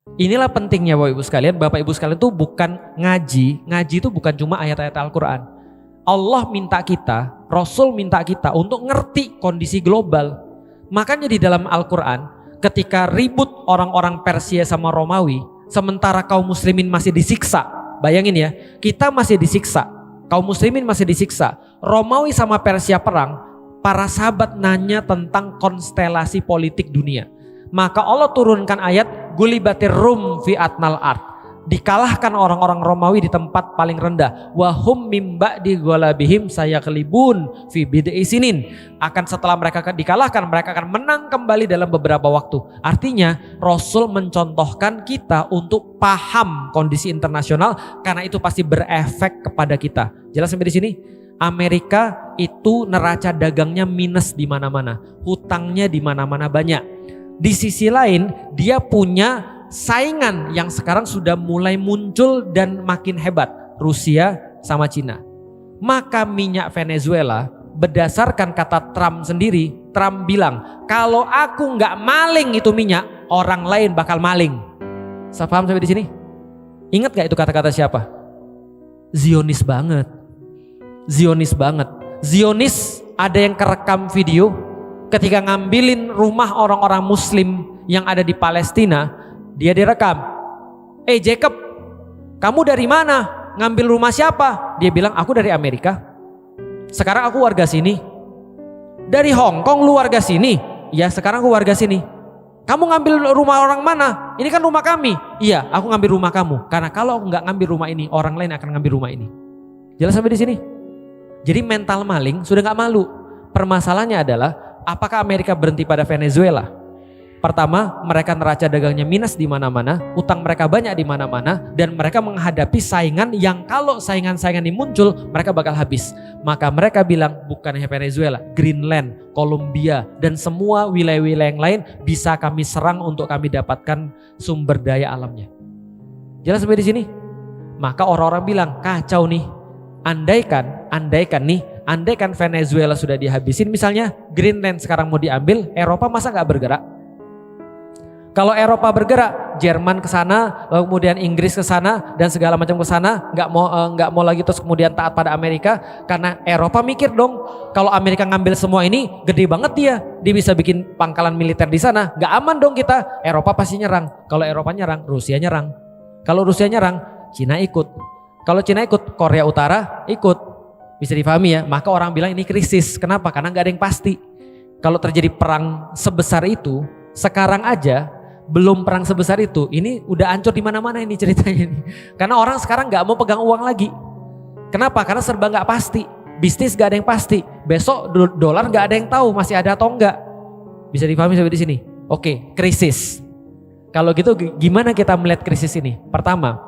Inilah pentingnya Bapak Ibu sekalian tuh bukan ngaji itu bukan cuma ayat-ayat Al-Quran. Allah minta kita, Rasul minta kita untuk ngerti kondisi global. Makanya di dalam Al-Quran ketika ribut orang-orang Persia sama Romawi, sementara kaum muslimin masih disiksa. Bayangin ya, kita masih disiksa, kaum muslimin masih disiksa. Romawi sama Persia perang, para sahabat nanya tentang konstelasi politik dunia. Maka Allah turunkan ayat gulibatir rum fi atnal ard. Dikalahkan orang-orang Romawi di tempat paling rendah. Wahum mimba di golabihim saya kelibun fi bid'i sinin. Akan setelah mereka dikalahkan, mereka akan menang kembali dalam beberapa waktu. Artinya Rasul mencontohkan kita untuk paham kondisi internasional, karena itu pasti berefek kepada kita. Jelas sampai di sini? Amerika itu neraca dagangnya minus di mana-mana, hutangnya di mana-mana banyak. Di sisi lain dia punya saingan yang sekarang sudah mulai muncul dan makin hebat, Rusia sama Cina. Maka minyak Venezuela, berdasarkan kata Trump sendiri, Trump bilang kalau aku nggak maling itu minyak, orang lain bakal maling. Saya paham sampai di sini? Ingat gak itu kata-kata siapa? Zionis banget. Zionis banget. Zionis ada yang kerekam video ketika ngambilin rumah orang-orang muslim yang ada di Palestina, dia direkam. Jacob, kamu dari mana? Ngambil rumah siapa? Dia bilang, aku dari Amerika. Sekarang aku warga sini. Dari Hong Kong lu warga sini? Ya, sekarang aku warga sini. Kamu ngambil rumah orang mana? Ini kan rumah kami. Iya, aku ngambil rumah kamu. Karena kalau aku nggak ngambil rumah ini, orang lain akan ngambil rumah ini. Jelas sampai di sini? Jadi mental maling sudah nggak malu. Permasalahannya adalah apakah Amerika berhenti pada Venezuela? Pertama, mereka neraca dagangnya minus di mana-mana, utang mereka banyak di mana-mana, dan mereka menghadapi saingan yang kalau saingan-saingan ini muncul, mereka bakal habis. Maka mereka bilang bukan hanya Venezuela, Greenland, Kolombia, dan semua wilayah-wilayah yang lain bisa kami serang untuk kami dapatkan sumber daya alamnya. Jelas sampai di sini? Maka orang-orang bilang kacau nih. Andaikan Venezuela sudah dihabisin, misalnya Greenland sekarang mau diambil, Eropa masa nggak bergerak? Kalau Eropa bergerak, Jerman ke sana, kemudian Inggris ke sana dan segala macam ke sana, nggak mau lagi terus kemudian taat pada Amerika, karena Eropa mikir dong, kalau Amerika ngambil semua ini, gede banget dia bisa bikin pangkalan militer di sana, nggak aman dong kita. Eropa pasti nyerang. Kalau Eropa nyerang, Rusia nyerang. Kalau Rusia nyerang, Cina ikut. Kalau Cina ikut, Korea Utara ikut. Bisa dipahami ya? Maka orang bilang ini krisis. Kenapa? Karena nggak ada yang pasti. Kalau terjadi perang sebesar itu, sekarang aja belum perang sebesar itu, ini udah hancur di mana-mana ini ceritanya nih. Karena orang sekarang nggak mau pegang uang lagi. Kenapa? Karena serba nggak pasti. Bisnis nggak ada yang pasti. Besok dolar nggak ada yang tahu masih ada atau enggak. Bisa dipahami sampai di sini? Oke, krisis. Kalau gitu gimana kita melihat krisis ini? Pertama,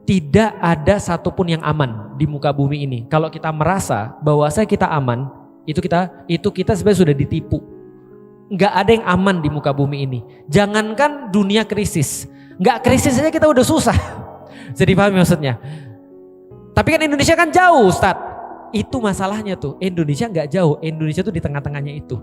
tidak ada satupun yang aman di muka bumi ini. Kalau kita merasa bahwa kita aman, itu kita sebenarnya sudah ditipu. Nggak ada yang aman di muka bumi ini. Jangankan dunia krisis, nggak krisis aja kita udah susah. Jadi paham maksudnya? Tapi kan Indonesia kan jauh, Ustadz. Itu masalahnya tuh. Indonesia nggak jauh. Indonesia tuh di tengah-tengahnya itu.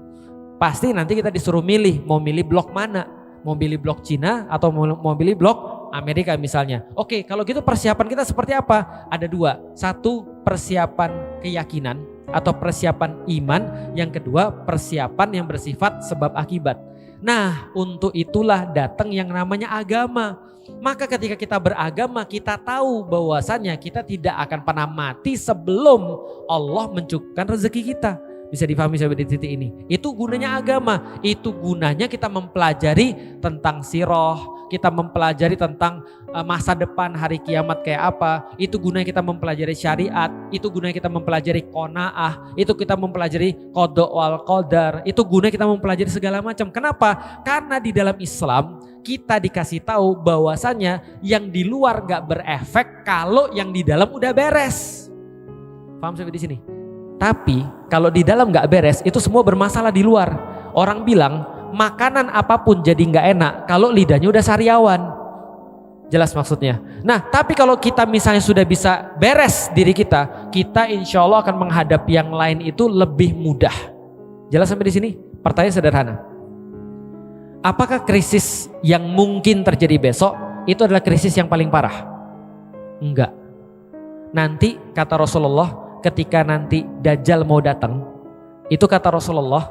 Pasti nanti kita disuruh milih, mau milih blok mana? Mau pilih blok Cina atau mau pilih blok Amerika misalnya. Oke, kalau gitu persiapan kita seperti apa? Ada dua. Satu, persiapan keyakinan atau persiapan iman. Yang kedua, persiapan yang bersifat sebab akibat. Nah, untuk itulah datang yang namanya agama. Maka ketika kita beragama, kita tahu bahwasannya kita tidak akan pernah mati sebelum Allah mencukupkan rezeki kita. Bisa dipahami sampai di titik ini. Itu gunanya agama. Itu gunanya kita mempelajari tentang sirah, kita mempelajari tentang masa depan hari kiamat kayak apa. Itu gunanya kita mempelajari syariat. Itu gunanya kita mempelajari qanaah. Itu kita mempelajari qada wal qadar. Itu gunanya kita mempelajari segala macam. Kenapa? Karena di dalam Islam kita dikasih tahu bahwasannya yang di luar gak berefek kalau yang di dalam udah beres. Paham sampai di sini? Tapi kalau di dalam gak beres, itu semua bermasalah di luar. Orang bilang makanan apapun jadi gak enak kalau lidahnya udah sariawan. Jelas maksudnya. Nah, tapi kalau kita misalnya sudah bisa beres diri kita, kita insya Allah akan menghadapi yang lain itu lebih mudah. Jelas sampai di sini? Pertanyaan sederhana. Apakah krisis yang mungkin terjadi besok itu adalah krisis yang paling parah? Enggak. Nanti kata Rasulullah, ketika nanti Dajjal mau datang, itu kata Rasulullah,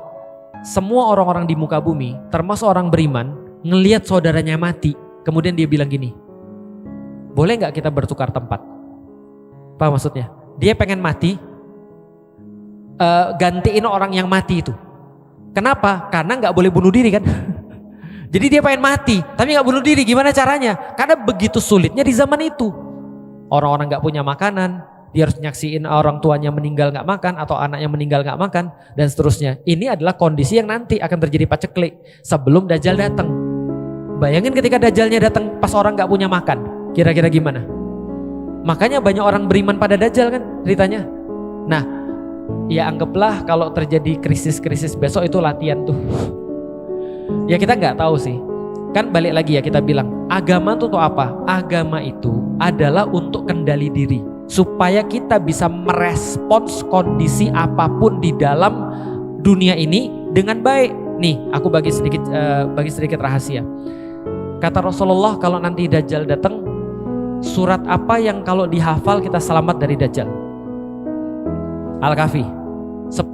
semua orang-orang di muka bumi, termasuk orang beriman, ngelihat saudaranya mati, kemudian dia bilang gini, boleh nggak kita bertukar tempat? Apa maksudnya? Dia pengen mati, gantiin orang yang mati itu. Kenapa? Karena nggak boleh bunuh diri kan? Jadi dia pengen mati, tapi nggak bunuh diri. Gimana caranya? Karena begitu sulitnya di zaman itu. Orang-orang nggak punya makanan, dia harus nyaksiin orang tuanya meninggal nggak makan atau anaknya meninggal nggak makan dan seterusnya. Ini adalah kondisi yang nanti akan terjadi paceklik sebelum Dajjal datang. Bayangin ketika Dajjalnya datang pas orang nggak punya makan, kira-kira gimana? Makanya banyak orang beriman pada Dajjal kan ceritanya. Nah, ya anggaplah kalau terjadi krisis-krisis besok itu latihan tuh. Ya kita nggak tahu sih. Kan balik lagi ya kita bilang, agama itu untuk apa? Agama itu adalah untuk kendali diri. Supaya kita bisa merespons kondisi apapun di dalam dunia ini dengan baik. Nih, aku bagi sedikit rahasia. Kata Rasulullah, kalau nanti Dajjal datang, surat apa yang kalau dihafal kita selamat dari Dajjal? Al-Kahfi. 10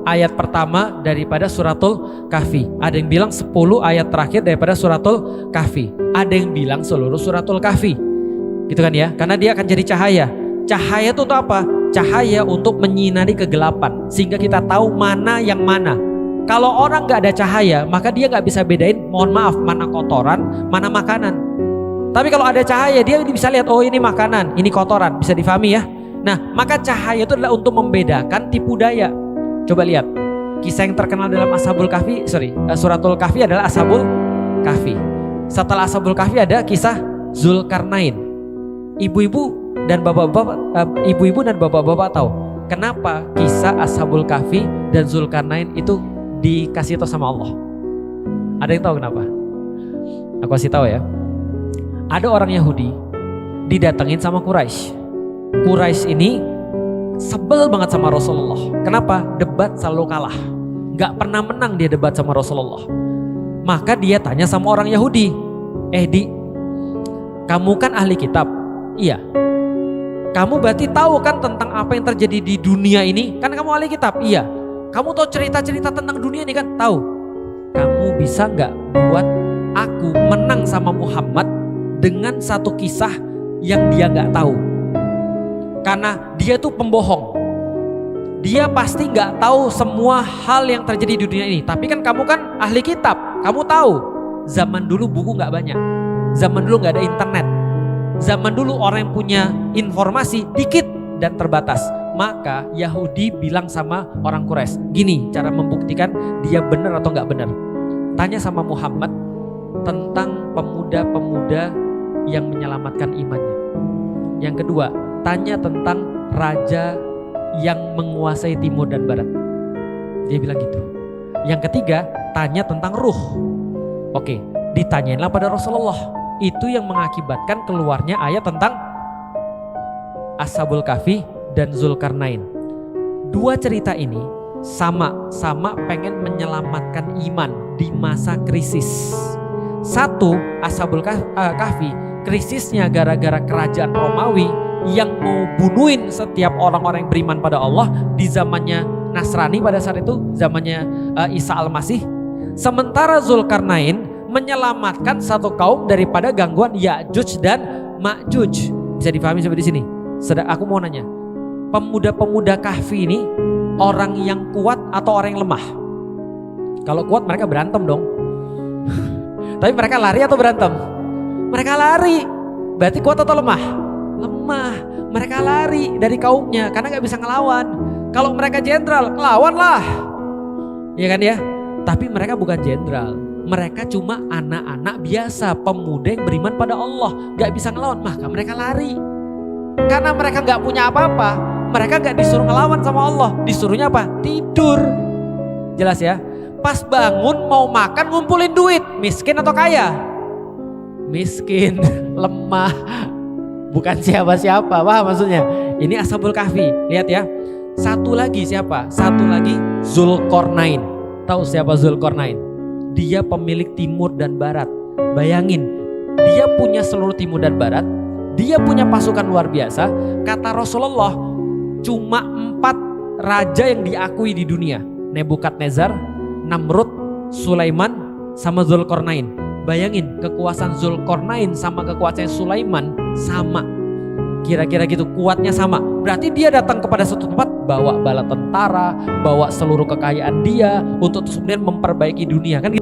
ayat pertama daripada suratul Kahfi. Ada yang bilang 10 ayat terakhir daripada suratul Kahfi. Ada yang bilang seluruh suratul Kahfi. Gitu kan ya? Karena dia akan jadi cahaya. Cahaya itu untuk apa? Cahaya untuk menyinari kegelapan. Sehingga kita tahu mana yang mana. Kalau orang gak ada cahaya, maka dia gak bisa bedain, mohon maaf, mana kotoran, mana makanan. Tapi kalau ada cahaya, dia bisa lihat, oh ini makanan, ini kotoran. Bisa difahami ya? Nah, maka cahaya itu adalah untuk membedakan tipu daya. Coba lihat, kisah yang terkenal dalam suratul Kahfi adalah Ashabul Kahfi. Setelah Ashabul Kahfi ada kisah Zulkarnain. Ibu-ibu dan bapak-bapak tahu kenapa kisah Ashabul Kahfi dan Zulkarnain itu dikasih tahu sama Allah? Ada yang tahu kenapa? Aku kasih tahu ya. Ada orang Yahudi didatengin sama Quraisy. Quraisy ini sebel banget sama Rasulullah. Kenapa? Debat selalu kalah. Gak pernah menang dia debat sama Rasulullah. Maka dia tanya sama orang Yahudi, Di, kamu kan ahli kitab? Iya. Kamu berarti tahu kan tentang apa yang terjadi di dunia ini? Kan kamu ahli kitab? Iya. Kamu tahu cerita-cerita tentang dunia ini kan? Tahu. Kamu bisa gak buat aku menang sama Muhammad dengan satu kisah yang dia gak tahu? Karena dia tuh pembohong. Dia pasti gak tahu semua hal yang terjadi di dunia ini. Tapi kan kamu kan ahli kitab, kamu tahu. Zaman dulu buku gak banyak. Zaman dulu gak ada internet. Zaman dulu orang yang punya informasi dikit dan terbatas. Maka Yahudi bilang sama orang Quraisy, gini cara membuktikan dia benar atau gak benar. Tanya sama Muhammad tentang pemuda-pemuda yang menyelamatkan imannya. Yang kedua, tanya tentang raja yang menguasai timur dan barat. Dia bilang gitu. Yang ketiga, tanya tentang ruh. Oke, ditanyainlah pada Rasulullah. Itu yang mengakibatkan keluarnya ayat tentang Ashabul Kahfi dan Zulkarnain. Dua cerita ini sama pengen menyelamatkan iman di masa krisis. Satu, Ashabul Kahfi, krisisnya gara-gara kerajaan Romawi yang mau bunuhin setiap orang-orang yang beriman pada Allah di zamannya Nasrani pada saat itu, zamannya Isa Al-Masih. Sementara Zulkarnain menyelamatkan satu kaum daripada gangguan Ya'juj dan Ma'juj. Bisa dipahami sampai di sini? Aku mau nanya, pemuda-pemuda Kahfi ini orang yang kuat atau orang yang lemah? Kalau kuat mereka berantem dong. Tapi mereka lari atau berantem? Mereka lari. Berarti kuat atau lemah? Lemah. Mereka lari dari kaumnya karena gak bisa ngelawan. Kalau mereka jenderal, ngelawan lah. Iya kan ya? Tapi mereka bukan jenderal. Mereka cuma anak-anak biasa, pemuda yang beriman pada Allah. Gak bisa ngelawan, maka mereka lari. Karena mereka gak punya apa-apa, mereka gak disuruh ngelawan sama Allah. Disuruhnya apa? Tidur. Jelas ya? Pas bangun mau makan ngumpulin duit. Miskin atau kaya? Miskin, lemah, bukan siapa-siapa. Wah maksudnya ini Ashabul Kahfi. Lihat ya. Satu lagi siapa? Satu lagi Zulkarnain. Tahu siapa Zulkarnain? dia pemilik timur dan barat. Bayangin, dia punya seluruh timur dan barat, dia punya pasukan luar biasa. Kata Rasulullah, cuma 4 raja yang diakui di dunia. Nebukadnezar, Namrud, Sulaiman, sama Zulkarnain. Bayangin, kekuasaan Zulkarnain sama kekuasaan Sulaiman sama. Kira-kira gitu, kuatnya sama. Berarti dia datang kepada suatu tempat, bawa bala tentara, bawa seluruh kekayaan dia untuk terus kemudian memperbaiki dunia, kan gitu.